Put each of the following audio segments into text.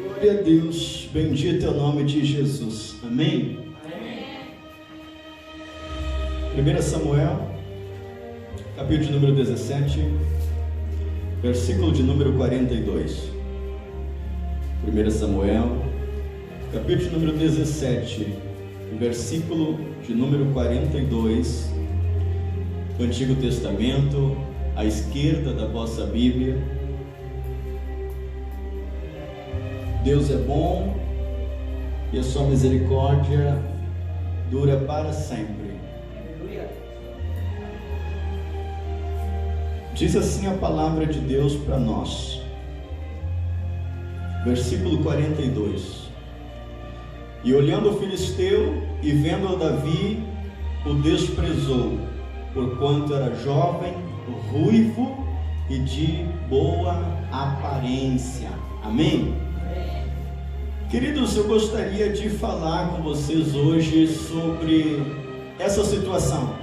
Glória a Deus, bendito é o nome de Jesus, amém? Amém. 1 Samuel, capítulo de número 17, versículo de número 42. 1 Samuel, capítulo de número 17, versículo de número 42, do Antigo Testamento, à esquerda da vossa Bíblia. Deus é bom e a sua misericórdia dura para sempre. Diz assim a palavra de Deus para nós, versículo 42. E olhando o filisteu e vendo Davi, o desprezou, porquanto era jovem, ruivo e de boa aparência. Amém? Queridos, eu gostaria de falar com vocês hoje sobre essa situação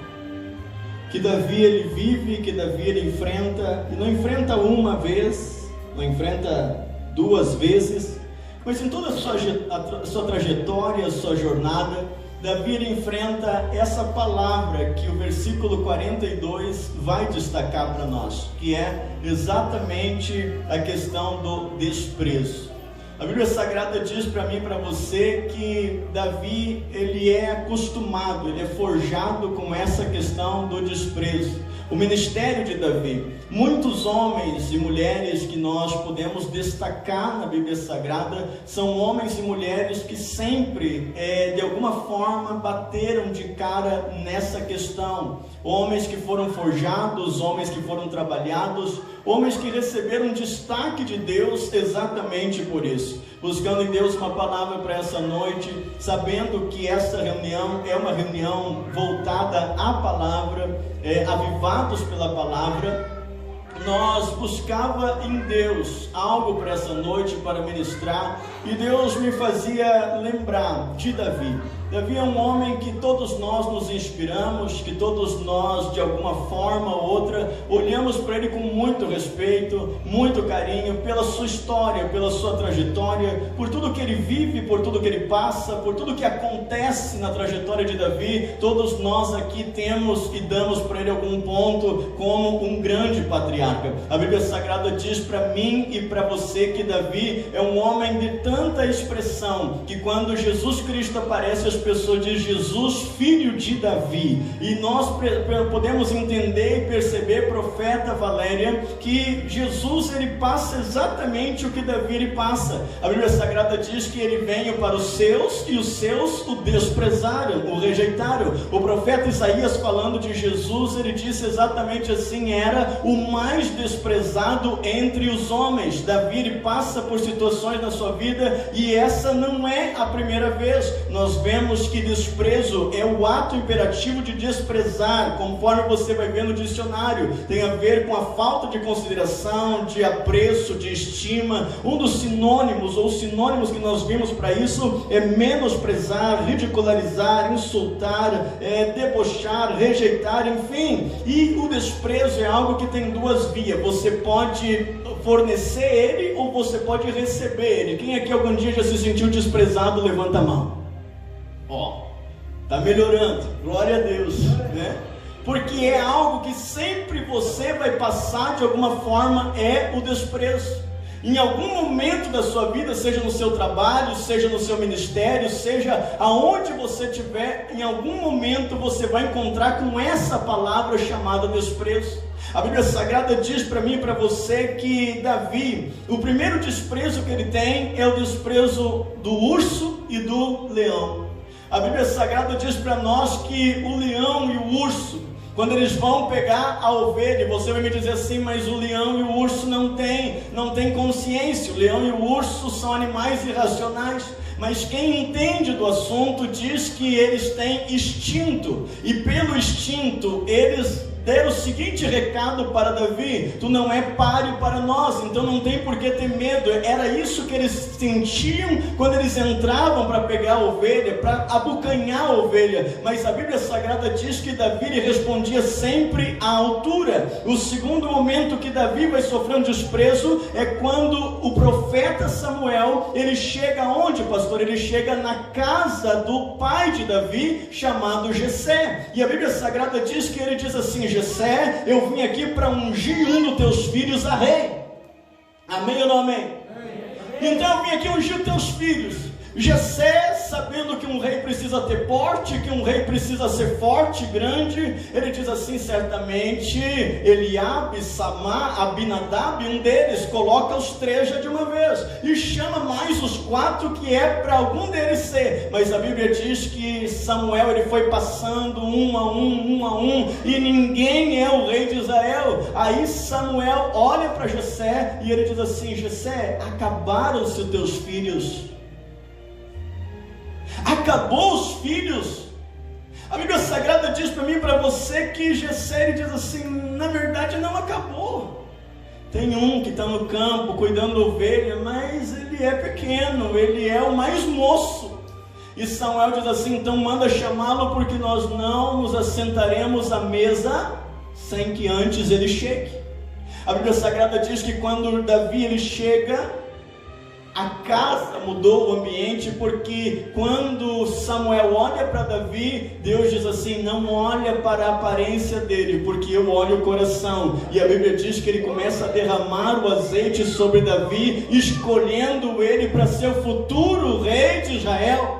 que Davi ele vive, que Davi ele enfrenta, e não enfrenta uma vez, não enfrenta duas vezes, mas em toda a sua trajetória, a sua jornada, Davi ele enfrenta essa palavra que o versículo 42 vai destacar para nós, que é exatamente a questão do desprezo. A Bíblia Sagrada diz para mim e para você que Davi, ele é acostumado, ele é forjado com essa questão do desprezo. O ministério de Davi, muitos homens e mulheres que nós podemos destacar na Bíblia Sagrada, são homens e mulheres que sempre, de alguma forma, bateram de cara nessa questão. Homens que foram forjados, homens que foram trabalhados, homens que receberam destaque de Deus exatamente por isso. Buscando em Deus uma palavra para essa noite, sabendo que essa reunião é uma reunião voltada à palavra, avivados pela palavra, nós buscava em Deus algo para essa noite, para ministrar, e Deus me fazia lembrar de Davi. Davi é um homem que todos nós nos inspiramos, que todos nós de alguma forma ou outra olhamos para ele com muito respeito, muito carinho, pela sua história, pela sua trajetória, por tudo que ele vive, por tudo que ele passa, por tudo que acontece na trajetória de Davi. Todos nós aqui temos e damos para ele algum ponto como um grande patriarca. A Bíblia Sagrada diz para mim e para você que Davi é um homem de tanta expressão, que quando Jesus Cristo aparece, as pessoas dizem Jesus, filho de Davi. E nós podemos entender e perceber, profeta Valéria, que Jesus ele passa exatamente o que Davi ele passa. A Bíblia Sagrada diz que ele veio para os seus e os seus o desprezaram, o rejeitaram. O profeta Isaías, falando de Jesus, ele disse exatamente assim: era o mais desprezado entre os homens. Davi ele passa por situações na sua vida, e essa não é a primeira vez. Nós vemos que desprezo é o ato imperativo de desprezar, conforme você vai ver no dicionário, tem a ver com a falta de consideração, de apreço, de estima. Um dos sinônimos ou sinônimos que nós vimos para isso é menosprezar, ridicularizar, insultar, debochar, rejeitar, enfim. E o desprezo é algo que tem duas vias: você pode fornecer ele ou você pode receber ele. Quem aqui algum dia já se sentiu desprezado, levanta a mão. Está melhorando, glória a Deus, né? Porque é algo que sempre você vai passar de alguma forma, é o desprezo. Em algum momento da sua vida, seja no seu trabalho, seja no seu ministério, seja aonde você estiver, em algum momento você vai encontrar com essa palavra chamada desprezo. A Bíblia Sagrada diz para mim e para você que Davi, o primeiro desprezo que ele tem é o desprezo do urso e do leão. A Bíblia Sagrada diz para nós que o leão e o urso, quando eles vão pegar a ovelha, você vai me dizer assim, mas o leão e o urso não tem consciência. O leão e o urso são animais irracionais. Mas quem entende do assunto diz que eles têm instinto, e pelo instinto eles deram o seguinte recado para Davi: tu não é páreo para nós, então não tem por que ter medo. Era isso que eles sentiam quando eles entravam para pegar a ovelha, para abocanhar a ovelha. Mas a Bíblia Sagrada diz que Davi lhe respondia sempre à altura. O segundo momento que Davi vai sofrer um desprezo é quando o profeta Samuel, ele chega onde, pastor? Ele chega na casa do pai de Davi, chamado Jessé. E a Bíblia Sagrada diz que ele diz assim: Jessé, eu vim aqui para ungir um dos teus filhos a rei. Amém ou não amém? Então eu vim aqui ungir os teus filhos. Jessé, sabendo que um rei precisa ter porte, que um rei precisa ser forte, grande, ele diz assim: certamente Eliabe, Samá, Abinadab, um deles, coloca os 3 já de uma vez, e chama mais os 4 que é para algum deles ser. Mas a Bíblia diz que Samuel, ele foi passando um a um, e ninguém é o rei de Israel. Aí Samuel olha para Jessé e ele diz assim: Jessé, acabaram-se os teus filhos. Acabou os filhos. A Bíblia Sagrada diz para mim e para você que Jessé, ele diz assim: na verdade não acabou. Tem um que está no campo cuidando da ovelha, mas ele é pequeno, ele é o mais moço. E Samuel diz assim: então manda chamá-lo, porque nós não nos assentaremos à mesa sem que antes ele chegue. A Bíblia Sagrada diz que quando Davi ele chega, a casa mudou o ambiente, porque quando Samuel olha para Davi, Deus diz assim: não olha para a aparência dele, porque eu olho o coração. E a Bíblia diz que ele começa a derramar o azeite sobre Davi, escolhendo ele para ser o futuro rei de Israel.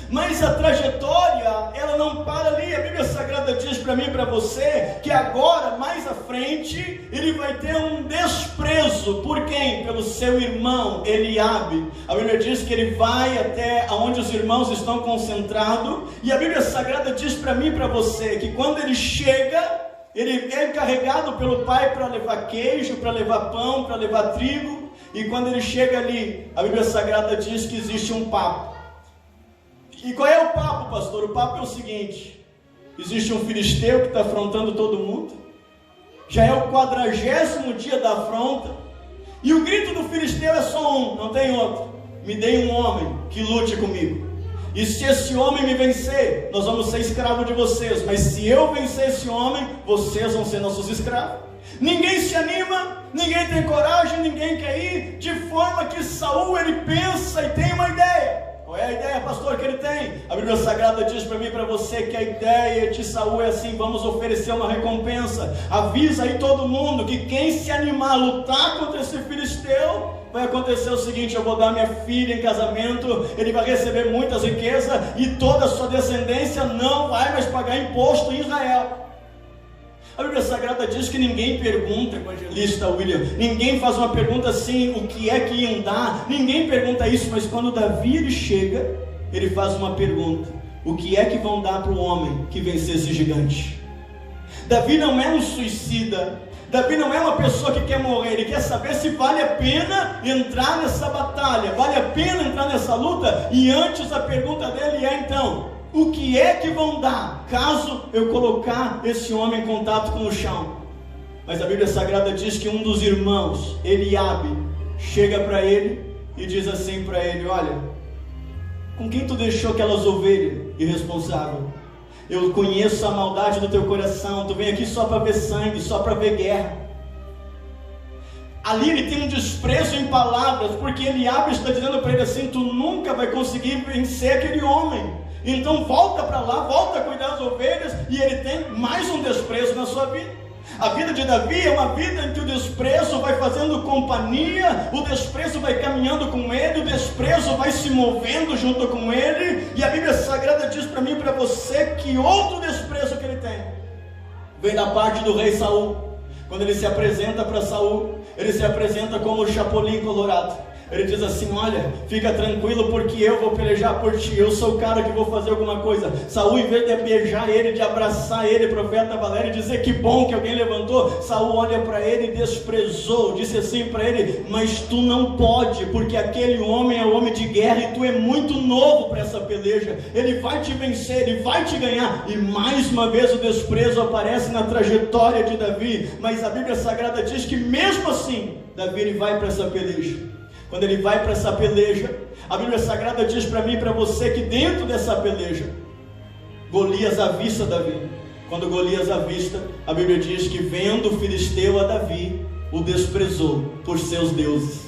Mas a trajetória, ela não para ali. A Bíblia Sagrada diz para mim e para você que agora, mais à frente, ele vai ter um desprezo. Por quem? Pelo seu irmão Eliabe. A Bíblia diz que ele vai até onde os irmãos estão concentrados, e a Bíblia Sagrada diz para mim e para você que quando ele chega, ele é encarregado pelo pai para levar queijo, para levar pão, para levar trigo. E quando ele chega ali, a Bíblia Sagrada diz que existe um papo. E qual é o papo, pastor? O papo é o seguinte: existe um filisteu que está afrontando todo mundo, já é o 40º dia da afronta, e o grito do filisteu é só um, não tem outro: me dê um homem que lute comigo, e se esse homem me vencer, nós vamos ser escravos de vocês, mas se eu vencer esse homem, vocês vão ser nossos escravos. Ninguém se anima, ninguém tem coragem, ninguém quer ir, de forma que Saul, ele pensa e tem uma ideia. Qual é a ideia, pastor, que ele tem? A Bíblia Sagrada diz para mim e para você que a ideia de Saul é assim: vamos oferecer uma recompensa. Avisa aí todo mundo que quem se animar a lutar contra esse filisteu, vai acontecer o seguinte: eu vou dar minha filha em casamento, ele vai receber muitas riquezas, e toda a sua descendência não vai mais pagar imposto em Israel. A Bíblia Sagrada diz que ninguém pergunta, evangelista William, ninguém faz uma pergunta assim: o que é que iam dar? Ninguém pergunta isso, mas quando Davi ele chega, ele faz uma pergunta: o que é que vão dar para o homem que vencer esse gigante? Davi não é um suicida, Davi não é uma pessoa que quer morrer, ele quer saber se vale a pena entrar nessa batalha, vale a pena entrar nessa luta. E antes a pergunta dele é: então, o que é que vão dar caso eu colocar esse homem em contato com o chão? Mas a Bíblia Sagrada diz que um dos irmãos, Eliabe, chega para ele e diz assim para ele: olha, com quem tu deixou aquelas ovelhas? Irresponsável. Eu conheço a maldade do teu coração, tu vem aqui só para ver sangue, só para ver guerra. Ali ele tem um desprezo em palavras, porque Eliabe está dizendo para ele assim: tu nunca vai conseguir vencer aquele homem. Então volta para lá, volta a cuidar das ovelhas. E ele tem mais um desprezo na sua vida. A vida de Davi é uma vida em que o desprezo vai fazendo companhia, o desprezo vai caminhando com ele, o desprezo vai se movendo junto com ele. E a Bíblia Sagrada diz para mim e para você que outro desprezo que ele tem vem da parte do rei Saul. Quando ele se apresenta para Saul, ele se apresenta como o Chapolin Colorado. Ele diz assim: olha, fica tranquilo porque eu vou pelejar por ti, eu sou o cara que vou fazer alguma coisa. Saul, em vez de beijar ele, de abraçar ele, profeta Valério, e dizer que bom que alguém levantou, Saul olha para ele e desprezou, disse assim para ele: mas tu não pode, porque aquele homem é homem de guerra e tu é muito novo para essa peleja, ele vai te vencer, ele vai te ganhar. E mais uma vez o desprezo aparece na trajetória de Davi, mas a Bíblia Sagrada diz que mesmo assim, Davi ele vai para essa peleja. Quando ele vai para essa peleja, a Bíblia Sagrada diz para mim e para você que dentro dessa peleja, Golias avista Davi. Quando Golias avista, a Bíblia diz que vendo o filisteu a Davi, o desprezou por seus deuses.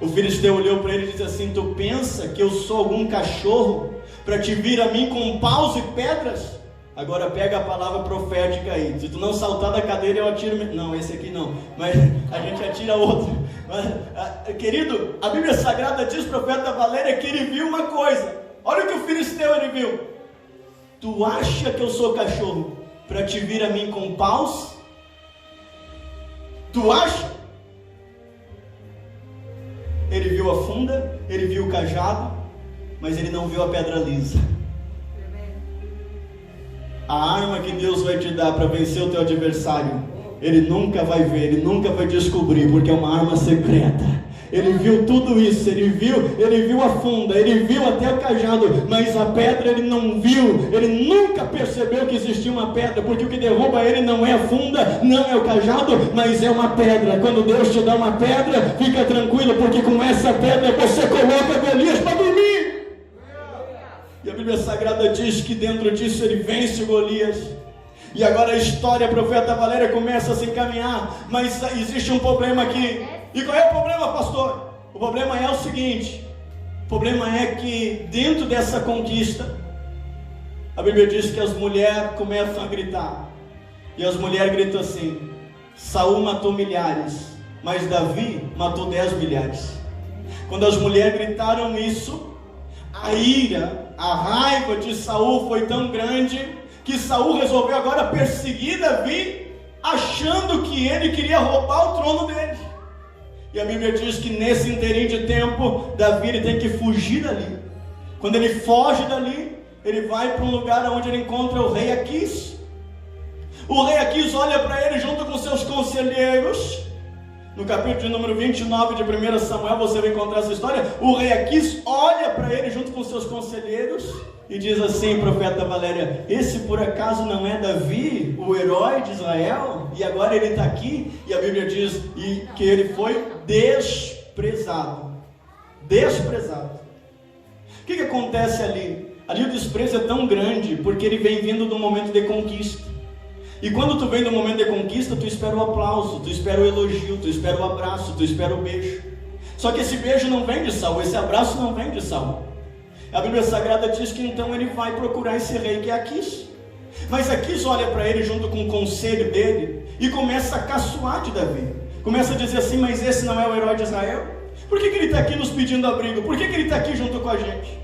O filisteu olhou para ele e disse assim: tu pensa que eu sou algum cachorro para te vir a mim com paus e pedras? Agora pega a palavra profética aí. Se tu não saltar da cadeira, eu atiro. Não, esse aqui não. Mas a gente atira outro. Mas, querido, a Bíblia Sagrada diz, profeta Valéria, que ele viu uma coisa. Olha o que o filisteu ele viu. Tu acha que eu sou cachorro para te vir a mim com paus? Tu acha? Ele viu a funda, ele viu o cajado, mas ele não viu a pedra lisa. A arma que Deus vai te dar para vencer o teu adversário, ele nunca vai ver, ele nunca vai descobrir, porque é uma arma secreta. Ele viu tudo isso, ele viu a funda, ele viu até o cajado, mas a pedra ele não viu, ele nunca percebeu que existia uma pedra, porque o que derruba ele não é a funda, não é o cajado, mas é uma pedra. Quando Deus te dá uma pedra, fica tranquilo, porque com essa pedra você coloca Golias para dormir. E a Bíblia Sagrada diz que dentro disso ele vence Golias. E agora a história, a profeta Valéria, começa a se encaminhar. Mas existe um problema aqui. E qual é o problema, pastor? O problema é o seguinte: o problema é que dentro dessa conquista, a Bíblia diz que as mulheres começam a gritar. E as mulheres gritam assim: Saul matou milhares, mas Davi matou 10 milhares. Quando as mulheres gritaram isso, a ira, a raiva de Saul foi tão grande que Saul resolveu agora perseguir Davi, achando que ele queria roubar o trono dele. E a Bíblia diz que nesse inteirinho de tempo, Davi ele tem que fugir dali. Quando ele foge dali, ele vai para um lugar onde ele encontra o rei Aquis. O rei Aquis olha para ele junto com seus conselheiros. No capítulo de número 29 de 1 Samuel, você vai encontrar essa história. O rei Aquis olha para ele junto com seus conselheiros e diz assim, profeta Valéria: esse por acaso não é Davi, o herói de Israel? E agora ele está aqui, e a Bíblia diz que ele foi desprezado. Desprezado. O que acontece ali? Ali o desprezo é tão grande, porque ele vem vindo de um momento de conquista. E quando tu vem do momento de conquista, tu espera o aplauso, tu espera o elogio, tu espera o abraço, tu espera o beijo. Só que esse beijo não vem de Saul, esse abraço não vem de Saul. A Bíblia Sagrada diz que então ele vai procurar esse rei que é Aquis. Mas Aquis olha para ele junto com o conselho dele e começa a caçoar de Davi. Começa a dizer assim: mas esse não é o herói de Israel? Por que ele está aqui nos pedindo abrigo? Por que ele está aqui junto com a gente?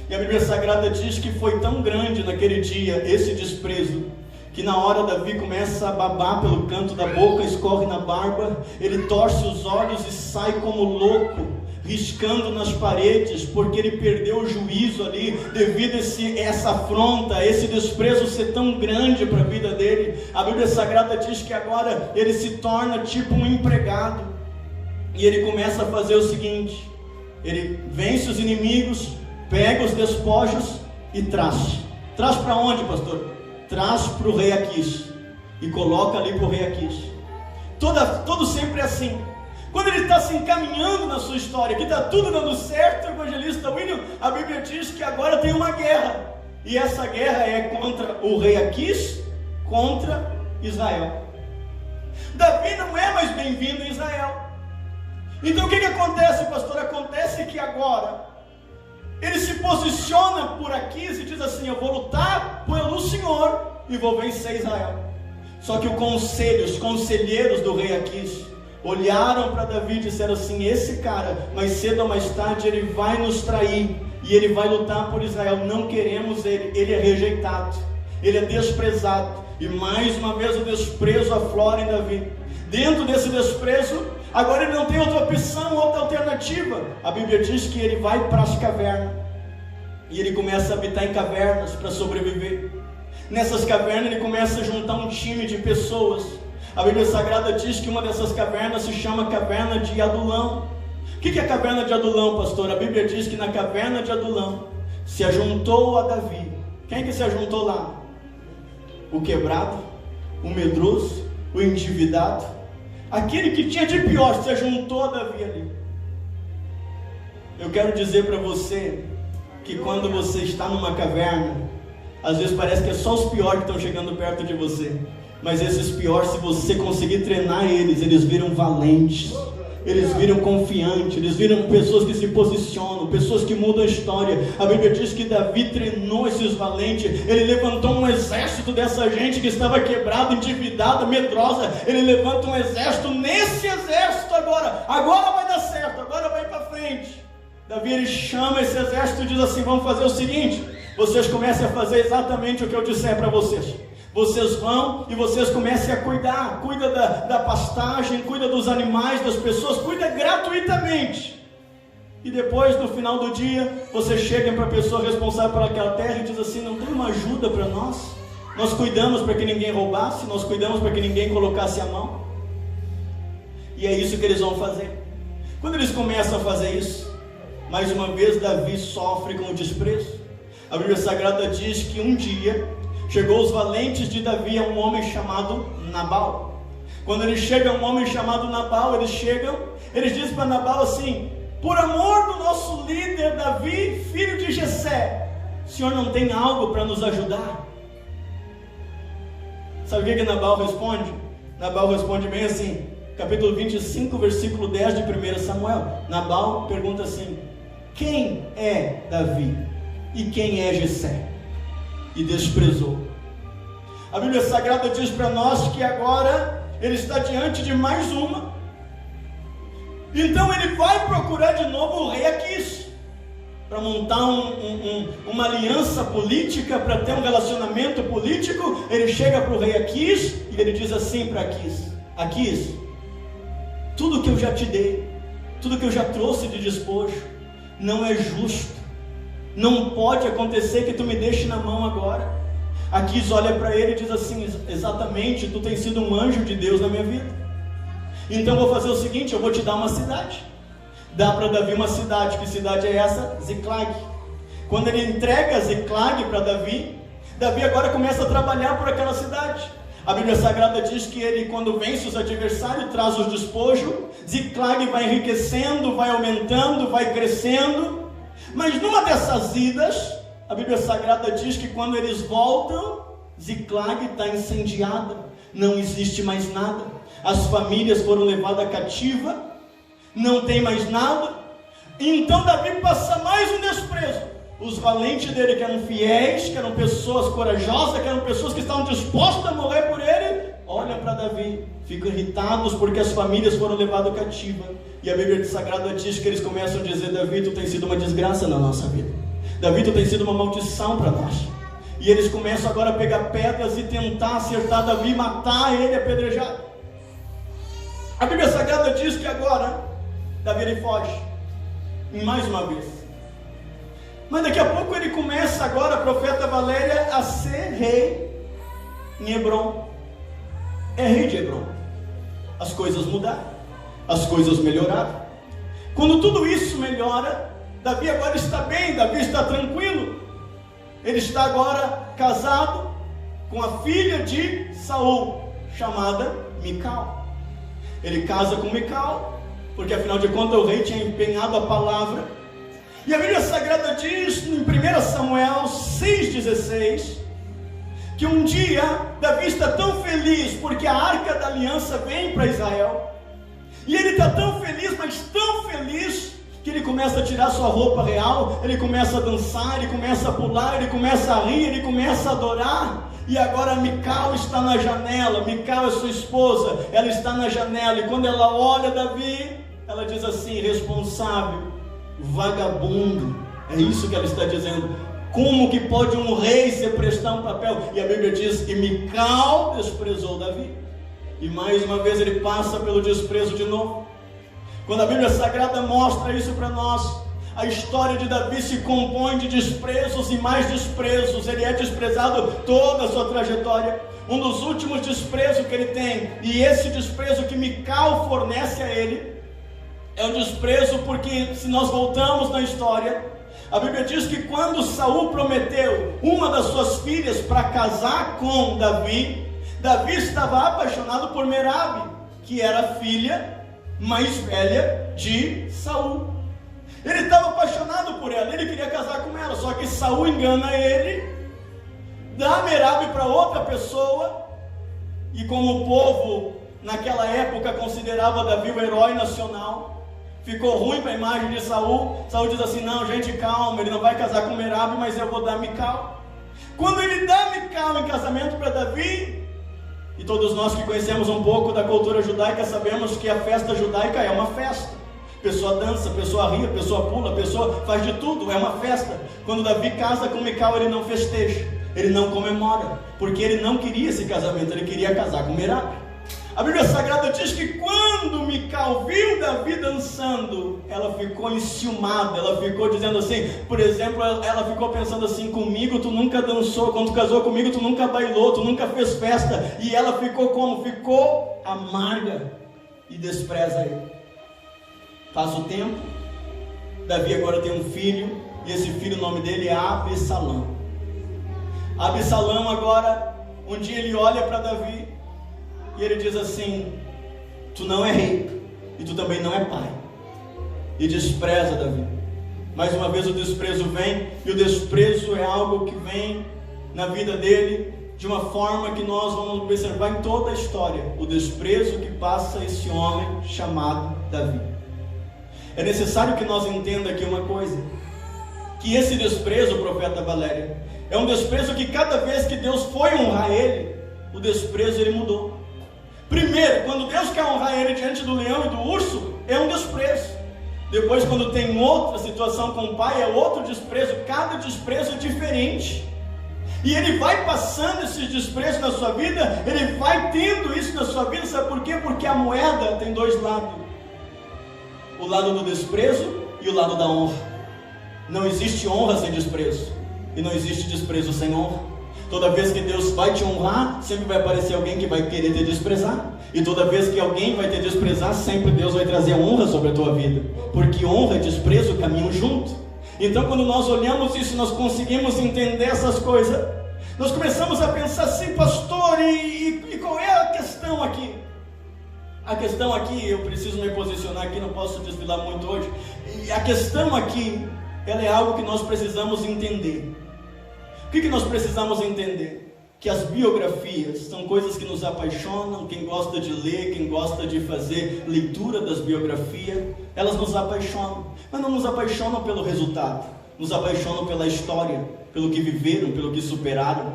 E a Bíblia Sagrada diz que foi tão grande naquele dia esse desprezo, que na hora Davi começa a babar pelo canto da boca, escorre na barba, ele torce os olhos e sai como louco, riscando nas paredes, porque ele perdeu o juízo ali, devido a essa afronta, esse desprezo ser tão grande para a vida dele. A Bíblia Sagrada diz que agora ele se torna tipo um empregado, e ele começa a fazer o seguinte: ele vence os inimigos, pega os despojos e traz para onde, pastor? Traz para o rei Aquis e coloca ali para o rei Aquis. Todo sempre é assim. Quando ele está se encaminhando na sua história, que está tudo dando certo, evangelista William, a Bíblia diz que agora tem uma guerra, e essa guerra é contra o rei Aquis, contra Israel. Davi não é mais bem-vindo em Israel. Então o que acontece, pastor? Acontece que agora ele se posiciona por Aquis e diz assim: eu vou lutar pelo Senhor e vou vencer Israel. Só que os conselheiros do rei Aquis olharam para Davi e disseram assim: esse cara, mais cedo ou mais tarde, ele vai nos trair e ele vai lutar por Israel. Não queremos ele é rejeitado, ele é desprezado. E mais uma vez o desprezo aflora em Davi. Dentro desse desprezo, Agora ele não tem outra opção, outra alternativa. A Bíblia diz que ele vai para as cavernas. E ele começa a habitar em cavernas para sobreviver. Nessas cavernas ele começa a juntar um time de pessoas. A Bíblia Sagrada diz que uma dessas cavernas se chama Caverna de Adulão. O que é a Caverna de Adulão, pastor? A Bíblia diz que na Caverna de Adulão se ajuntou a Davi. Quem que se ajuntou lá? O quebrado, o medroso, o endividado, aquele que tinha de pior, se juntou a Davi ali. Eu quero dizer para você que quando você está numa caverna, às vezes parece que é só os piores que estão chegando perto de você, mas esses piores, se você conseguir treinar eles viram valentes, eles viram confiantes, eles viram pessoas que se posicionam, pessoas que mudam a história. A Bíblia diz que Davi treinou esses valentes, ele levantou um exército dessa gente que estava quebrada, endividada, medrosa. Ele levanta um exército, nesse exército agora vai dar certo, agora vai para frente. Davi, ele chama esse exército e diz assim: vamos fazer o seguinte, vocês comecem a fazer exatamente o que eu disser para vocês. Vocês vão e vocês comecem a cuidar. Cuida da pastagem, cuida dos animais, das pessoas, cuida gratuitamente. E depois, no final do dia, vocês chegam para a pessoa responsável por aquela terra e diz assim: não tem uma ajuda para nós? Nós cuidamos para que ninguém roubasse, nós cuidamos para que ninguém colocasse a mão. E é isso que eles vão fazer. Quando eles começam a fazer isso, mais uma vez Davi sofre com o desprezo. A Bíblia Sagrada diz que um dia chegou os valentes de Davi a um homem chamado Nabal. Quando ele chega a um homem chamado Nabal, eles dizem para Nabal assim: por amor do nosso líder Davi, filho de Jessé, o senhor não tem algo para nos ajudar? Sabe o que Nabal responde? Nabal responde bem assim, capítulo 25, versículo 10 de 1 Samuel. Nabal pergunta assim: quem é Davi e quem é Jessé? E desprezou. A Bíblia Sagrada diz para nós que agora ele está diante de mais uma. Então ele vai procurar de novo o rei Aquis, para montar uma aliança política, para ter um relacionamento político. Ele chega para o rei Aquis e ele diz assim para Aquis: Aquis, tudo que eu já te dei, tudo que eu já trouxe de despojo, não é justo. Não pode acontecer que tu me deixe na mão agora. Aquis olha para ele e diz assim: exatamente, tu tens sido um anjo de Deus na minha vida. Então eu vou fazer o seguinte, eu vou te dar uma cidade. Dá para Davi uma cidade. Que cidade é essa? Ziclag. Quando ele entrega Ziclag para Davi, Davi agora começa a trabalhar por aquela cidade. A Bíblia Sagrada diz que ele, quando vence os adversários, traz os despojos. Ziclag vai enriquecendo, vai aumentando, vai crescendo. Mas numa dessas idas, a Bíblia Sagrada diz que quando eles voltam, Ziclag está incendiada, não existe mais nada. As famílias foram levadas cativa, não tem mais nada. Então Davi passa mais um desprezo. Os valentes dele, que eram fiéis, que eram pessoas corajosas, que eram pessoas que estavam dispostas a morrer por ele, olham para Davi, ficam irritados porque as famílias foram levadas cativa. E a Bíblia Sagrada diz que eles começam a dizer: Davi, tu tem sido uma desgraça na nossa vida. Davi, tu tem sido uma maldição para nós. E eles começam agora a pegar pedras e tentar acertar Davi, matar ele apedrejado. A Bíblia Sagrada diz que agora Davi ele foge, mais uma vez. Mas daqui a pouco ele começa agora, a profeta Valéria, a ser rei em Hebrom. É rei de Hebrom. As coisas mudaram, as coisas melhoraram. Quando tudo isso melhora, Davi agora está bem, Davi está tranquilo. Ele está agora casado com a filha de Saul, chamada Mical. Ele casa com Mical, porque afinal de contas o rei tinha empenhado a palavra. E a Bíblia Sagrada diz em 1 Samuel 6,16 que um dia Davi está tão feliz porque a arca da aliança vem para Israel. E ele está tão feliz, mas tão feliz, que ele começa a tirar sua roupa real, ele começa a dançar, ele começa a pular, ele começa a rir, ele começa a adorar. E agora Mical está na janela. Mical é sua esposa, ela está na janela. E quando ela olha Davi, ela diz assim: responsável, vagabundo. É isso que ela está dizendo. Como que pode um rei se prestar um papel? E a Bíblia diz que Mical desprezou Davi. E mais uma vez ele passa pelo desprezo de novo. Quando a Bíblia Sagrada mostra isso para nós, a história de Davi se compõe de desprezos e mais desprezos. Ele é desprezado toda a sua trajetória. Um dos últimos desprezos que ele tem, e esse desprezo que Mical fornece a ele, é um desprezo porque, se nós voltamos na história, a Bíblia diz que quando Saul prometeu uma das suas filhas para casar com Davi, Davi estava apaixonado por Merabe, que era a filha mais velha de Saul. Ele estava apaixonado por ela, ele queria casar com ela, só que Saul engana ele, dá Merabe para outra pessoa, e como o povo naquela época considerava Davi o herói nacional, ficou ruim para a imagem de Saul. Saul diz assim: não, gente, calma, ele não vai casar com Merabe, mas eu vou dar Mical. Quando ele dá Mical em casamento para Davi, e todos nós que conhecemos um pouco da cultura judaica sabemos que a festa judaica é uma festa. A pessoa dança, a pessoa ri, a pessoa pula, a pessoa faz de tudo, é uma festa. Quando Davi casa com Mical, ele não festeja, ele não comemora, porque ele não queria esse casamento, ele queria casar com Merabe. A Bíblia Sagrada diz que quando Mical viu Davi dançando, ela ficou enciumada, ela ficou dizendo assim, por exemplo, ela ficou pensando assim: comigo tu nunca dançou, quando tu casou comigo tu nunca bailou, tu nunca fez festa. E ela ficou como? Ficou amarga e despreza ele. Passa o tempo, Davi agora tem um filho, e esse filho, o nome dele é Absalão. Absalão agora, um dia ele olha para Davi, e ele diz assim: tu não é rei, e tu também não é pai. E despreza Davi. Mais uma vez o desprezo vem, e o desprezo é algo que vem na vida dele de uma forma que nós vamos observar em toda a história. O desprezo que passa esse homem chamado Davi. É necessário que nós entenda aqui uma coisa, que esse desprezo, profeta Valéria, é um desprezo que cada vez que Deus foi honrar ele, o desprezo ele mudou. Primeiro, quando Deus quer honrar ele diante do leão e do urso, é um desprezo. Depois, quando tem outra situação com o pai, é outro desprezo. Cada desprezo é diferente. E ele vai passando esses desprezos na sua vida, ele vai tendo isso na sua vida, sabe por quê? Porque a moeda tem dois lados: o lado do desprezo e o lado da honra. Não existe honra sem desprezo, e não existe desprezo sem honra. Toda vez que Deus vai te honrar, sempre vai aparecer alguém que vai querer te desprezar. E toda vez que alguém vai te desprezar, sempre Deus vai trazer honra sobre a tua vida. Porque honra e desprezo caminham junto. Então, quando nós olhamos isso, nós conseguimos entender essas coisas. Nós começamos a pensar assim: pastor, e qual é a questão aqui? A questão aqui, eu preciso me posicionar aqui, não posso desfilar muito hoje. E a questão aqui, ela é algo que nós precisamos entender. O que nós precisamos entender? Que as biografias são coisas que nos apaixonam. Quem gosta de ler, quem gosta de fazer leitura das biografias, elas nos apaixonam, mas não nos apaixonam pelo resultado, nos apaixonam pela história, pelo que viveram, pelo que superaram,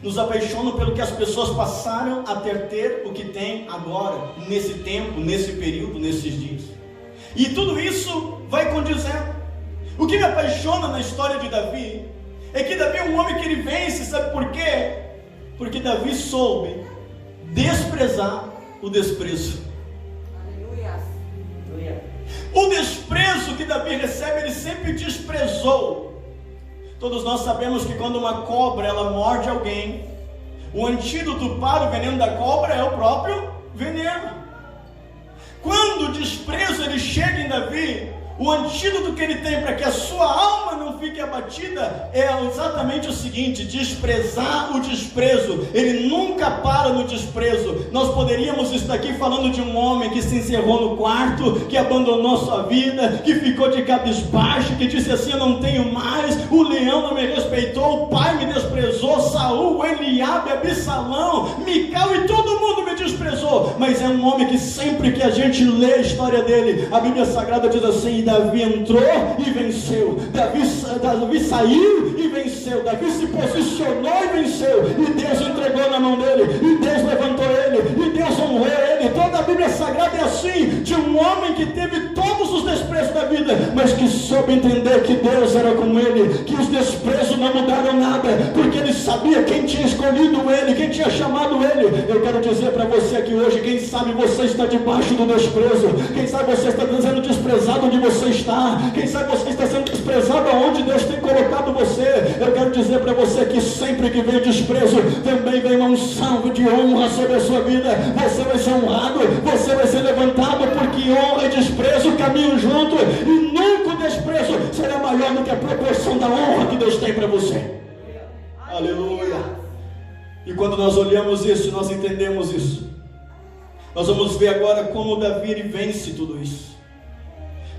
nos apaixonam pelo que as pessoas passaram a ter o que tem agora, nesse tempo, nesse período, nesses dias. E tudo isso vai condizendo. O que me apaixona na história de Davi é que Davi é um homem que ele vence, sabe por quê? Porque Davi soube desprezar o desprezo. Aleluia. O desprezo que Davi recebe, ele sempre desprezou. Todos nós sabemos que quando uma cobra ela morde alguém, o antídoto para o veneno da cobra é o próprio veneno. Quando o desprezo ele chega em Davi, o antídoto que ele tem para que a sua alma não fique abatida é exatamente o seguinte: desprezar o desprezo. Ele nunca para no desprezo. Nós poderíamos estar aqui falando de um homem que se encerrou no quarto, que abandonou sua vida, que ficou de cabisbaixo, que disse assim: eu não tenho mais, o leão não me respeitou, o pai me desprezou, Saul, Eliabe, Absalão, Mical e todo mundo me desprezou. Mas é um homem que sempre que a gente lê a história dele, a Bíblia Sagrada diz assim: Davi entrou e venceu, Davi saiu e venceu, Davi se posicionou e venceu, e Deus entregou na mão dele, e Deus levantou ele, e Deus honrou ele. Toda a Bíblia Sagrada é assim, de um homem que teve todos os desprezos da vida, vida, mas que soube entender que Deus era com ele, que os desprezos não mudaram nada, porque ele sabia quem tinha escolhido ele, quem tinha chamado ele. Eu quero dizer para você aqui hoje, quem sabe você está debaixo do desprezo, quem sabe você está sendo desprezado onde você está, quem sabe você está sendo desprezado aonde Deus tem colocado você. Eu quero dizer para você que sempre que vem o desprezo, também vem uma unção de honra sobre a sua vida. Você vai ser honrado, você vai ser levantado, porque honra e desprezo caminham junto, e nunca o desprezo será maior do que a proporção da honra que Deus tem para você. Aleluia! E quando nós olhamos isso, nós entendemos isso, nós vamos ver agora como Davi ele vence tudo isso,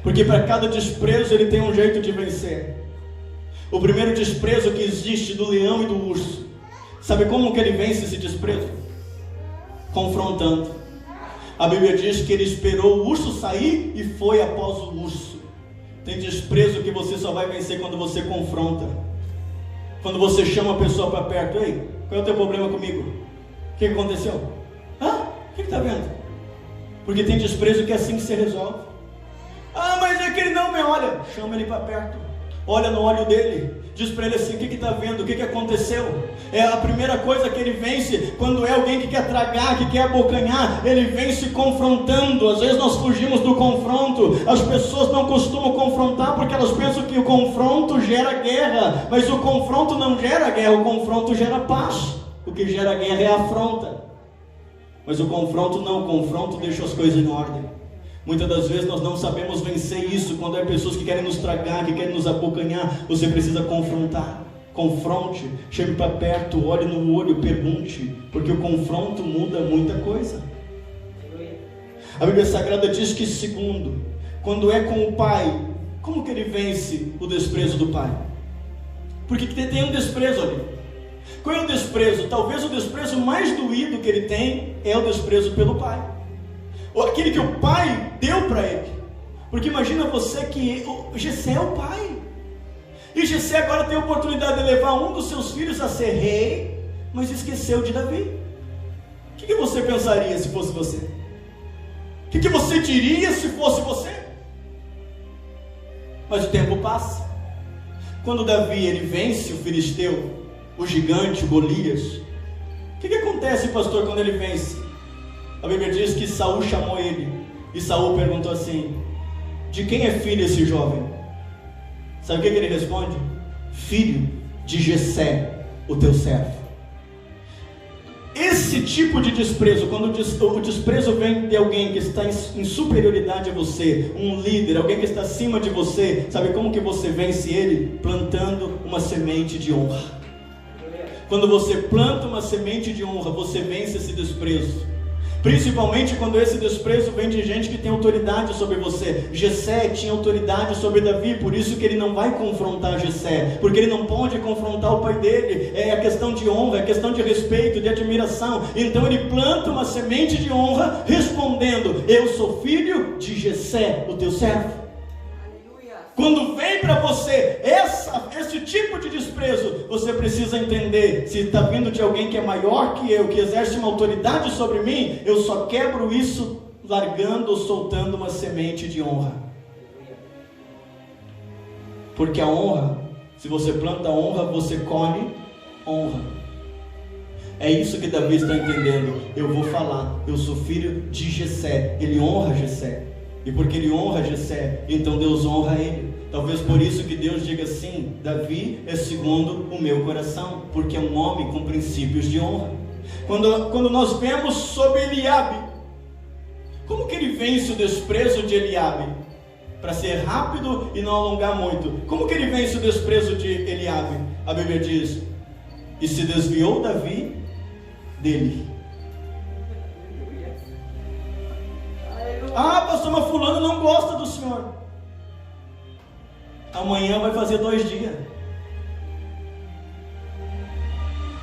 porque para cada desprezo ele tem um jeito de vencer. O primeiro desprezo que existe do leão e do urso, sabe como que ele vence esse desprezo? Confrontando. A Bíblia diz que ele esperou o urso sair e foi após o urso. Tem desprezo que você só vai vencer quando você confronta, quando você chama a pessoa para perto. Ei, qual é o teu problema comigo? O que aconteceu? O que está vendo? Porque tem desprezo que é assim que se resolve. Mas é que ele não me olha. Chama ele para perto, olha no olho dele, diz para ele assim: o que está vendo? O que aconteceu? É a primeira coisa que ele vence. Quando é alguém que quer tragar, que quer abocanhar, ele vence confrontando. Às vezes nós fugimos do confronto. As pessoas não costumam confrontar porque elas pensam que o confronto gera guerra, mas o confronto não gera guerra, o confronto gera paz. O que gera guerra é a afronta, mas o confronto não, o confronto deixa as coisas em ordem. Muitas das vezes nós não sabemos vencer isso. Quando é pessoas que querem nos tragar, que querem nos abocanhar, você precisa confrontar. Confronte, chame para perto, olhe no olho, pergunte, porque o confronto muda muita coisa. A Bíblia Sagrada diz que segundo, quando é com o pai, como que ele vence o desprezo do pai? Porque tem um desprezo ali. Qual é o desprezo? Talvez o desprezo mais doído que ele tem é o desprezo pelo pai, ou aquele que o pai deu para ele. Porque imagina você que Jessé é o pai, e Jessé agora tem a oportunidade de levar um dos seus filhos a ser rei, mas esqueceu de Davi. O que você pensaria se fosse você? O que você diria se fosse você? Mas o tempo passa. Quando Davi ele vence o filisteu, o gigante, o Golias, o que acontece, pastor, quando ele vence? A Bíblia diz que Saul chamou ele, e Saul perguntou assim: de quem é filho esse jovem? Sabe o que ele responde? Filho de Jessé, o teu servo. Esse tipo de desprezo, quando o desprezo vem de alguém que está em superioridade a você, um líder, alguém que está acima de você, sabe como que você vence ele? Plantando uma semente de honra. Quando você planta uma semente de honra, você vence esse desprezo. Principalmente quando esse desprezo vem de gente que tem autoridade sobre você. Jessé tinha autoridade sobre Davi, por isso que ele não vai confrontar Jessé, porque ele não pode confrontar o pai dele. É a questão de honra, é a questão de respeito, de admiração. Então ele planta uma semente de honra, respondendo: eu sou filho de Jessé, o teu servo. Quando vem para você esse tipo de desprezo, você precisa entender: se está vindo de alguém que é maior que eu, que exerce uma autoridade sobre mim, eu só quebro isso largando ou soltando uma semente de honra. Porque a honra, se você planta honra, você colhe honra. É isso que Davi está entendendo. Eu vou falar, eu sou filho de Jessé. Ele honra Jessé, e porque ele honra Jessé, então Deus honra ele. Talvez por isso que Deus diga assim: Davi é segundo o meu coração, porque é um homem com princípios de honra. Quando nós vemos sobre Eliabe, como que ele vence o desprezo de Eliabe? Para ser rápido e não alongar muito, como que ele vence o desprezo de Eliabe? A Bíblia diz: e se desviou Davi dele. Pastor, mas fulano não gosta do Senhor. Amanhã vai fazer 2 dias.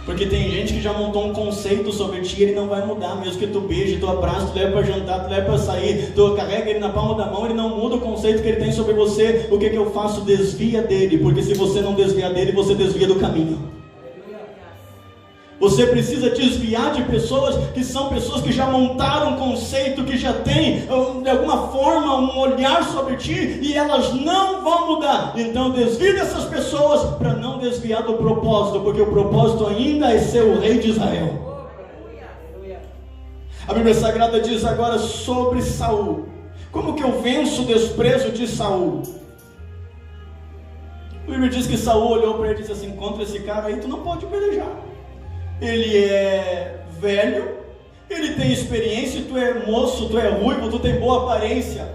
Porque tem gente que já montou um conceito sobre ti, ele não vai mudar. Mesmo que tu beije, tu abraça, tu leva para jantar, tu leva para sair, tu carrega ele na palma da mão, ele não muda o conceito que ele tem sobre você. O que eu faço? Desvia dele, porque se você não desviar dele, você desvia do caminho. Você precisa desviar de pessoas que são pessoas que já montaram um conceito, que já têm de alguma forma um olhar sobre ti, e elas não vão mudar. Então desvie dessas pessoas para não desviar do propósito, porque o propósito ainda é ser o rei de Israel. A Bíblia Sagrada diz agora sobre Saul. Como que eu venço o desprezo de Saul? A Bíblia diz que Saul olhou para ele e disse assim: contra esse cara aí tu não pode pelejar. Ele é velho, ele tem experiência, tu é moço, tu é ruivo, tu tem boa aparência.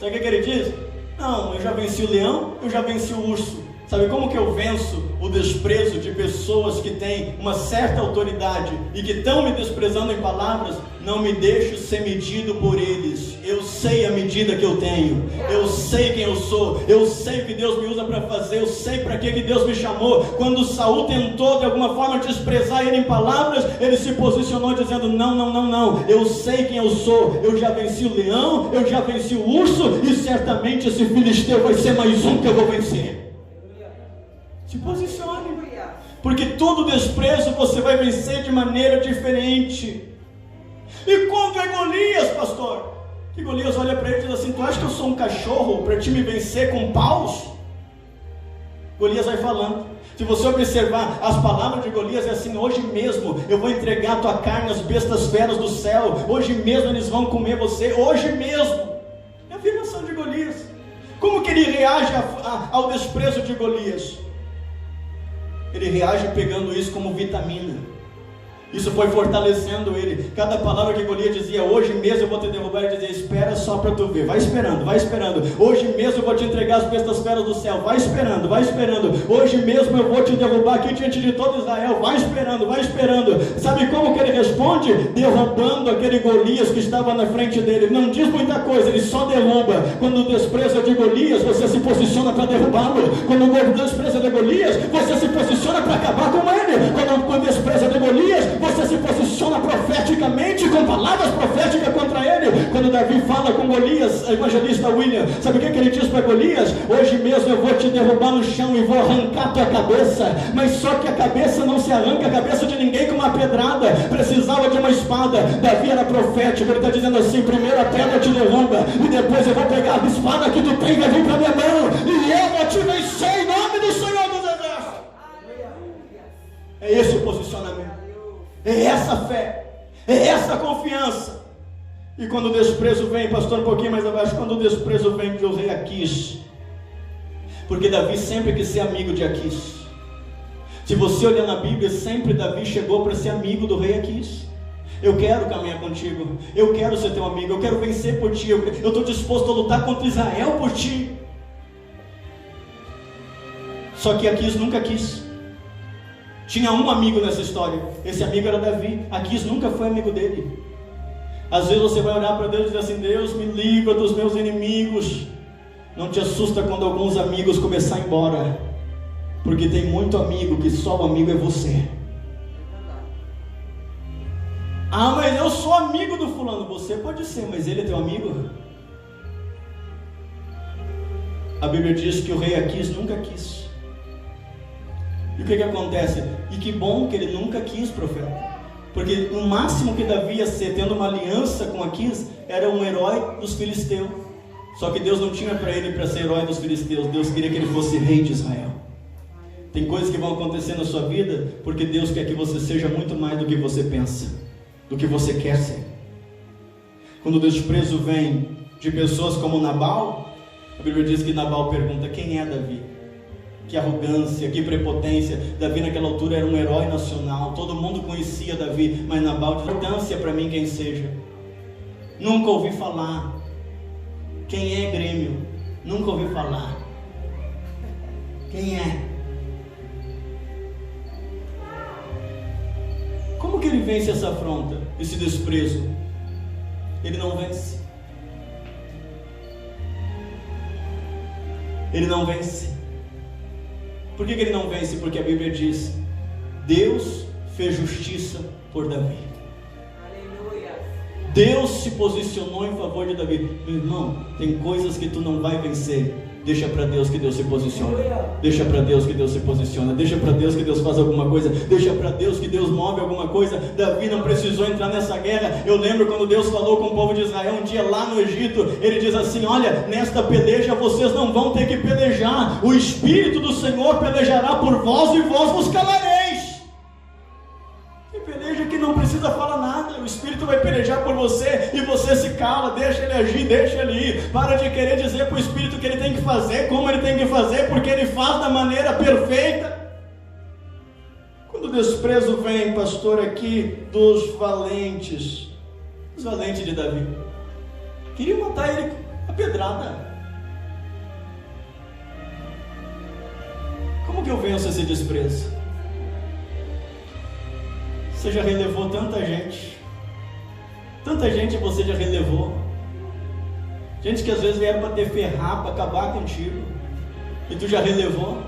Sabe o que ele diz? Não, eu já venci o leão, eu já venci o urso. Sabe como que eu venço o desprezo de pessoas que têm uma certa autoridade e que estão me desprezando em palavras? Não me deixo ser medido por eles. Eu sei a medida que eu tenho, eu sei quem eu sou, eu sei o que Deus me usa para fazer, eu sei para que Deus me chamou. Quando Saul tentou de alguma forma desprezar ele em palavras, ele se posicionou dizendo: não, eu sei quem eu sou, eu já venci o leão, eu já venci o urso, e certamente esse filisteu vai ser mais um que eu vou vencer. Se posicione, porque todo desprezo você vai vencer de maneira diferente. E quando é Golias, pastor? Que Golias olha para ele e diz assim: tu acha que eu sou um cachorro para te me vencer com paus? Golias vai falando. Se você observar as palavras de Golias, é assim: hoje mesmo eu vou entregar a tua carne às bestas feras do céu, hoje mesmo eles vão comer você, hoje mesmo. É a afirmação de Golias. Como que ele reage ao desprezo de Golias? Ele reage pegando isso como vitamina. Isso foi fortalecendo ele. Cada palavra que Golias dizia: hoje mesmo eu vou te derrubar, ele dizia: espera só para tu ver. Vai esperando. Hoje mesmo eu vou te entregar as bestas feras do céu. Vai esperando. Hoje mesmo eu vou te derrubar aqui diante de todo Israel. Vai esperando. Sabe como que ele responde? Derrubando aquele Golias que estava na frente dele. Não diz muita coisa, ele só derruba. Quando o desprezo é de Golias, você se posiciona para derrubá-lo. Quando o desprezo é de Golias, você se posiciona para acabar com ele. Quando o desprezo é de Golias, você se posiciona profeticamente, com palavras proféticas contra ele. Quando Davi fala com Golias, evangelista William, sabe o que ele diz para Golias? Hoje mesmo eu vou te derrubar no chão e vou arrancar tua cabeça. Mas só que a cabeça não se arranca, a cabeça de ninguém com uma pedrada, precisava de uma espada. Davi era profético, ele está dizendo assim: primeiro a pedra te derruba, e depois eu vou pegar a espada que tu tem, vai vir para minha mão, e eu vou te vencer em nome do Senhor dos Exércitos. É esse o posicionamento. É essa fé, é essa confiança. E quando o desprezo vem, pastor, um pouquinho mais abaixo, quando o desprezo vem do rei Aquis, porque Davi sempre quis ser amigo de Aquis. Se você olhar na Bíblia, sempre Davi chegou para ser amigo do rei Aquis. Eu quero caminhar contigo, eu quero ser teu amigo, eu quero vencer por ti, eu estou disposto a lutar contra Israel por ti. Só que Aquis nunca quis. Tinha um amigo nessa história, esse amigo era Davi. Aquis nunca foi amigo dele. Às vezes você vai olhar para Deus e dizer assim: Deus, me livra dos meus inimigos. Não te assusta quando alguns amigos começarem a ir embora, porque tem muito amigo que só o amigo é você. Ah, mas eu sou amigo do fulano. Você pode ser, mas ele é teu amigo? A Bíblia diz que o rei Aquis nunca quis. E o que acontece? E que bom que ele nunca quis, profeta. Porque o máximo que Davi ia ser, tendo uma aliança com Aquis, era um herói dos filisteus. Só que Deus não tinha para ele para ser herói dos filisteus. Deus queria que ele fosse rei de Israel. Tem coisas que vão acontecer na sua vida porque Deus quer que você seja muito mais do que você pensa, do que você quer ser. Quando o desprezo vem de pessoas como Nabal, a Bíblia diz que Nabal pergunta: quem é Davi? Que arrogância, que prepotência. Davi naquela altura era um herói nacional, todo mundo conhecia Davi, mas Nabal diz: importância para mim quem seja. Nunca ouvi falar. Quem é Grêmio? Nunca ouvi falar. Quem é? Como que ele vence essa afronta, esse desprezo? Ele não vence. Ele não vence. Por que ele não vence? Porque a Bíblia diz: Deus fez justiça por Davi. Aleluia. Deus se posicionou em favor de Davi. Meu irmão, tem coisas que tu não vai vencer. Deixa para Deus que Deus se posiciona. Deixa para Deus que Deus se posiciona. Deixa para Deus que Deus faz alguma coisa. Deixa para Deus que Deus move alguma coisa. Davi não precisou entrar nessa guerra. Eu lembro quando Deus falou com o povo de Israel um dia lá no Egito. Ele diz assim: olha, nesta peleja vocês não vão ter que pelejar. O Espírito do Senhor pelejará por vós e vós vos calareis. Peleja que não precisa falar nada, o Espírito vai pelejar por você e você se cala, deixa ele agir, deixa ele ir. Para de querer dizer para o Espírito o que ele tem que fazer, como ele tem que fazer, porque ele faz da maneira perfeita. Quando o desprezo vem, pastor, aqui dos valentes, os valentes de Davi, queriam matar ele a pedrada. Como que eu venço esse desprezo? Você já relevou tanta gente você já relevou, gente que às vezes vieram para te ferrar, para acabar contigo, e tu já relevou.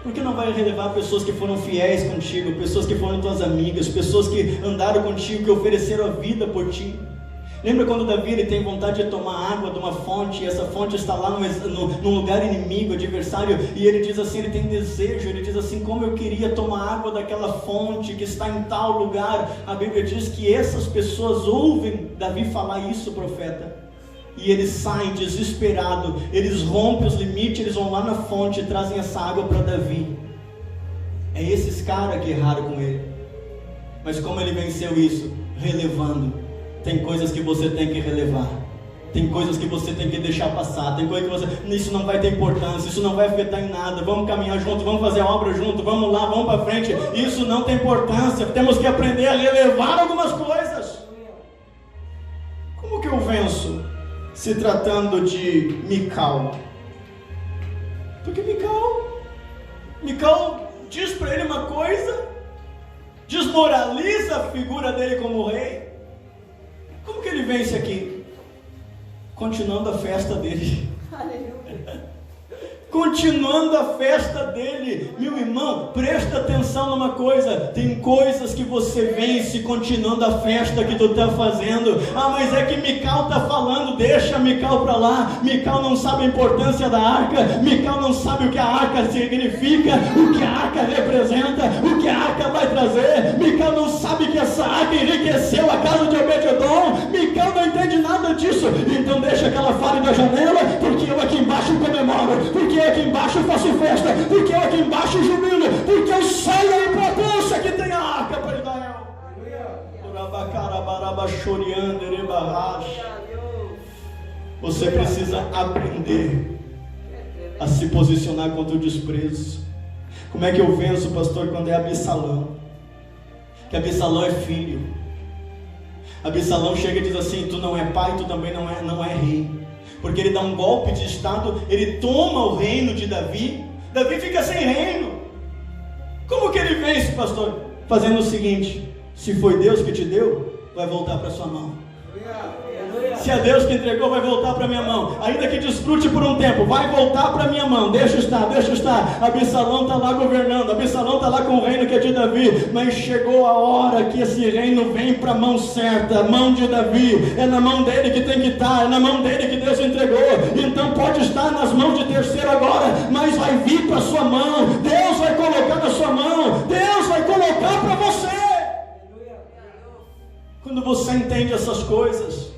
Por que não vai relevar pessoas que foram fiéis contigo, pessoas que foram tuas amigas, pessoas que andaram contigo, que ofereceram a vida por ti? Lembra quando Davi ele tem vontade de tomar água de uma fonte, e essa fonte está lá num lugar inimigo, adversário, e ele diz assim, ele tem desejo, ele diz assim: como eu queria tomar água daquela fonte que está em tal lugar. A Bíblia diz que essas pessoas ouvem Davi falar isso, profeta, e eles saem desesperados, eles rompem os limites, eles vão lá na fonte e trazem essa água para Davi. É esses caras que erraram com ele. Mas como ele venceu isso? Relevando. Tem coisas que você tem que relevar. Tem coisas que você tem que deixar passar. Tem coisas que você... Isso não vai ter importância. Isso não vai afetar em nada. Vamos caminhar junto. Vamos fazer a obra junto. Vamos lá, vamos para frente. Isso não tem importância. Temos que aprender a relevar algumas coisas. Como que eu venço? Se tratando de Mical. Porque Mical diz para ele uma coisa, desmoraliza a figura dele como rei. Como que ele vence aqui? Continuando a festa dele. Continuando a festa dele. Meu irmão, presta atenção numa coisa. Tem coisas que você vence continuando a festa que tu está fazendo. Ah, mas é que Mical está falando. Deixa Mical para lá. Mical não sabe a importância da arca. Mical não sabe o que a arca significa, o que a arca representa, o que a arca vai trazer. Mical não sabe que essa arca enriqueceu a casa de Obed-edom. Mical não entende nada disso. Então deixa que ela fale da janela, porque eu aqui embaixo comemoro, porque eu aqui embaixo faço festa, porque eu aqui embaixo jubilo, porque eu sei a importância que tem a arca para Israel. Você precisa aprender a se posicionar contra o desprezo. Como é que eu venço, pastor, quando é Absalão? Que Absalão é filho. Absalão chega e diz assim: tu não é pai, tu também não é rei. Porque ele dá um golpe de estado, ele toma o reino de Davi. Davi fica sem reino. Como que ele vence, pastor? Fazendo o seguinte: se foi Deus que te deu, vai voltar para sua mão. Se é Deus que entregou, vai voltar para minha mão. Ainda que desfrute por um tempo, vai voltar para minha mão. Deixa estar. Absalão está lá governando, Absalão está lá com o reino que é de Davi. Mas chegou a hora que esse reino vem para a mão certa, a mão de Davi. É na mão dele que tem que estar, é na mão dele que Deus entregou. Então pode estar nas mãos de terceiro agora, mas vai vir para a sua mão. Deus vai colocar na sua mão, Deus vai colocar para você. Quando você entende essas coisas,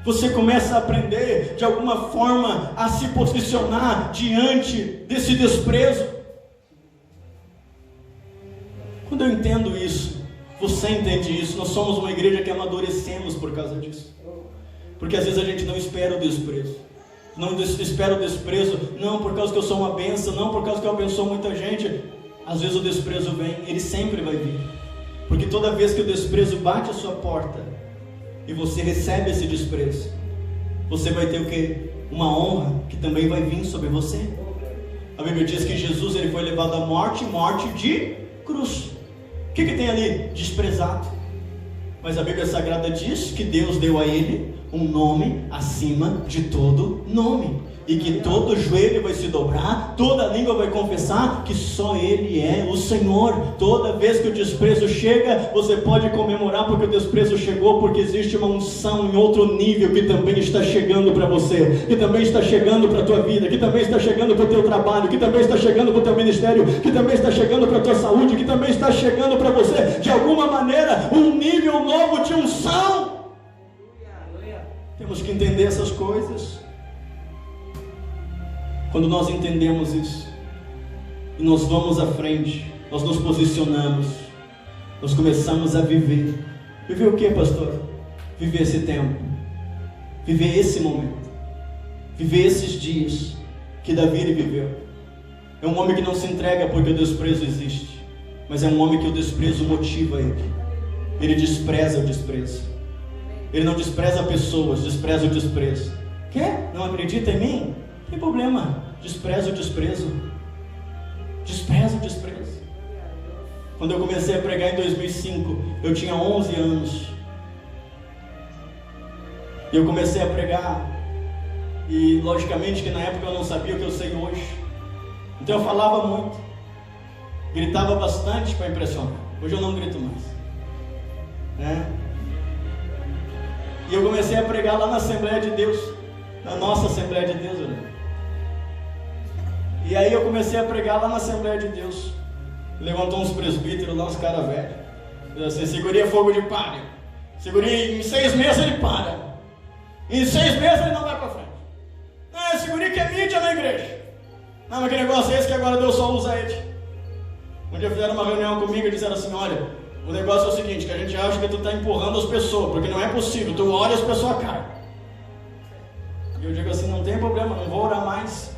você começa a aprender de alguma forma a se posicionar diante desse desprezo. Quando eu entendo isso, você entende isso, nós somos uma igreja que amadurecemos por causa disso. Porque às vezes a gente não espera o desprezo. Não espera o desprezo, não por causa que eu sou uma bênção, não por causa que eu abençoo muita gente. Às vezes o desprezo vem, ele sempre vai vir. Porque toda vez que o desprezo bate a sua porta, e você recebe esse desprezo, você vai ter o quê? Uma honra que também vai vir sobre você. A Bíblia diz que Jesus ele foi levado à morte de cruz. O que tem ali? Desprezado. Mas a Bíblia Sagrada diz que Deus deu a ele um nome acima de todo nome. e que todo joelho vai se dobrar, toda língua vai confessar que só Ele é o Senhor. Toda vez que o desprezo chega, você pode comemorar porque o desprezo chegou, porque existe uma unção em outro nível que também está chegando para você, que também está chegando para a tua vida, que também está chegando para o teu trabalho, que também está chegando para o teu ministério, que também está chegando para a tua saúde, que também está chegando para você, de alguma maneira, um nível novo de unção. Temos que entender essas coisas. Quando nós entendemos isso, e nós vamos à frente, nós nos posicionamos, nós começamos a viver. Viver o que, pastor? Viver esse tempo, viver esse momento, viver esses dias que Davi viveu. É um homem que não se entrega porque o desprezo existe, mas é um homem que o desprezo motiva ele. Ele despreza o desprezo. Ele não despreza pessoas, despreza o desprezo. Quer? Não acredita em mim? Não tem problema. Despreza o desprezo. Despreza o desprezo. Quando eu comecei a pregar em 2005, eu tinha 11 anos. E eu comecei a pregar. E logicamente que na época eu não sabia o que eu sei hoje. Então eu falava muito. Gritava bastante para impressionar. Hoje eu não grito mais. E eu comecei a pregar lá na Assembleia de Deus. Na nossa Assembleia de Deus, né? E aí eu comecei a pregar lá na Assembleia de Deus. Levantou uns presbíteros lá, uns caras velhos. Assim, segurinha fogo de palha. Segurinha, em 6 meses ele para. Em 6 meses ele não vai para frente. Não, segurinha que é mídia na igreja. Não, mas que negócio é esse que agora Deus só usa ele? Um dia fizeram uma reunião comigo e disseram assim, olha, o negócio é o seguinte, que a gente acha que tu está empurrando as pessoas, porque não é possível, tu ora e as pessoas caem. E eu digo assim, não tem problema, não vou orar mais.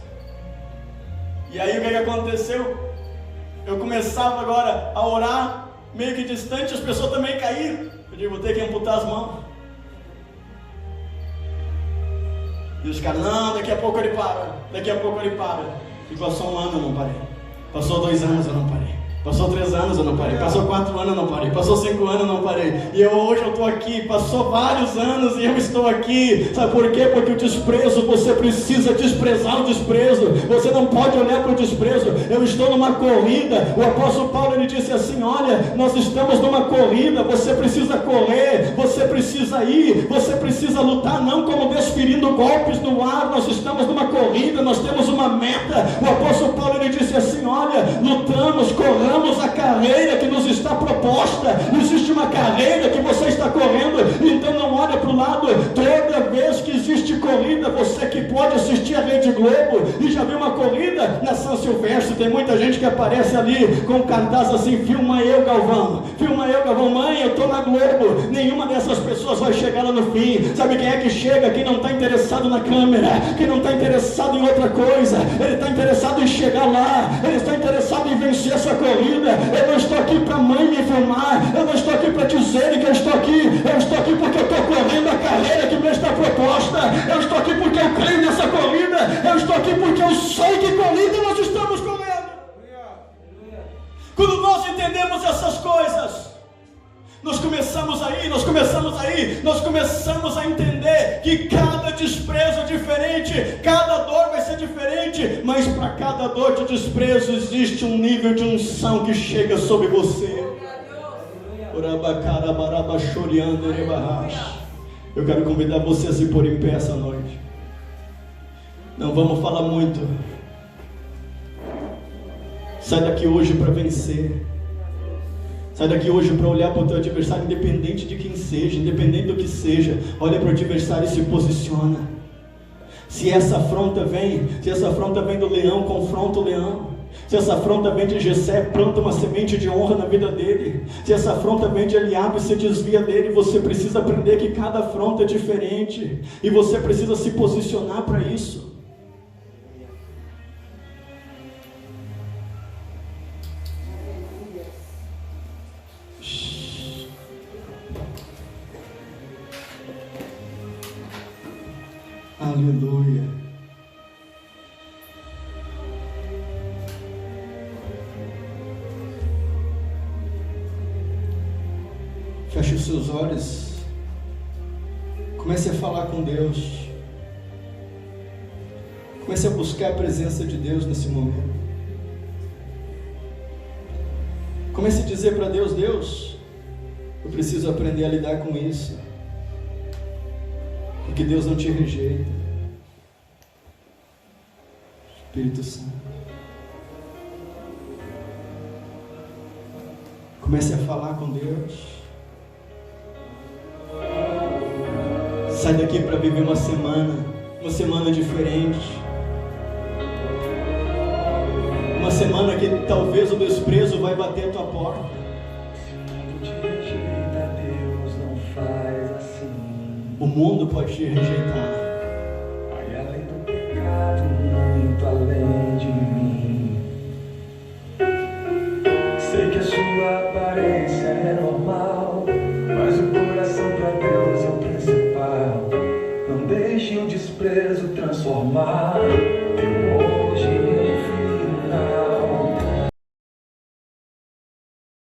E aí o que aconteceu? Eu começava agora a orar, meio que distante, as pessoas também caíram. Eu digo, vou ter que amputar as mãos. E os caras, não, daqui a pouco ele para, daqui a pouco ele para. E passou 1 ano, eu não parei. Passou 2 anos, eu não parei. Passou 3 anos, eu não parei. Passou 4 anos, eu não parei. Passou 5 anos, eu não parei. E hoje eu estou aqui. Passou vários anos e eu estou aqui. Sabe por quê? Porque o desprezo, você precisa desprezar o desprezo. Você não pode olhar para o desprezo. Eu estou numa corrida. O apóstolo Paulo, ele disse assim, olha, nós estamos numa corrida. Você precisa correr. Você precisa ir. Você precisa lutar, não como desferindo golpes no ar. Nós estamos numa corrida. Nós temos uma meta. O apóstolo Paulo, ele disse assim, olha, lutamos, corramos a carreira que nos está proposta. Existe uma carreira que você está correndo, então não olha para o lado. Toda vez que existe corrida, você que pode assistir a Rede Globo e já viu uma corrida na São Silvestre, tem muita gente que aparece ali com um cartaz assim, filma eu Galvão, mãe, eu estou na Globo. Nenhuma dessas pessoas vai chegar lá no fim. Sabe quem é que chega? Quem não está interessado na câmera, quem não está interessado em outra coisa, ele está interessado em chegar lá, ele está interessado em vencer essa corrida. Eu não estou aqui para a mãe me filmar, eu não estou aqui para dizer que eu estou aqui porque eu estou correndo a carreira que me está proposta, eu estou aqui porque eu creio nessa corrida, eu estou aqui porque eu sei que corrida nós estamos correndo. Quando nós entendemos essas coisas, nós começamos a entender que cada desprezo é diferente, cada dor vai ser diferente, mas para cada dor de desprezo existe um nível de unção que chega sobre você. Eu quero convidar você a se pôr em pé essa noite. Não vamos falar muito. Sai daqui hoje para vencer. Sai daqui hoje para olhar para o teu adversário, independente de quem seja, independente do que seja. Olha para o adversário e se posiciona. Se essa afronta vem do leão, confronta o leão. Se essa afronta vem de Jessé, planta uma semente de honra na vida dele. Se essa afronta vem de Eliabe, se desvia dele. Você precisa aprender que cada afronta é diferente. E você precisa se posicionar para isso. Aleluia. Feche os seus olhos. Comece a falar com Deus. Comece a buscar a presença de Deus nesse momento. Comece a dizer para Deus: Deus, eu preciso aprender a lidar com isso, porque Deus não te rejeita. Espírito Santo, comece a falar com Deus. Sai daqui para viver uma semana diferente. Uma semana que talvez o desprezo vai bater a tua porta. O mundo pode te rejeitar. Vai além do pecado, muito além de mim. Sei que a sua aparência é normal, mas o coração para Deus é o principal. Não deixe o desprezo transformar teu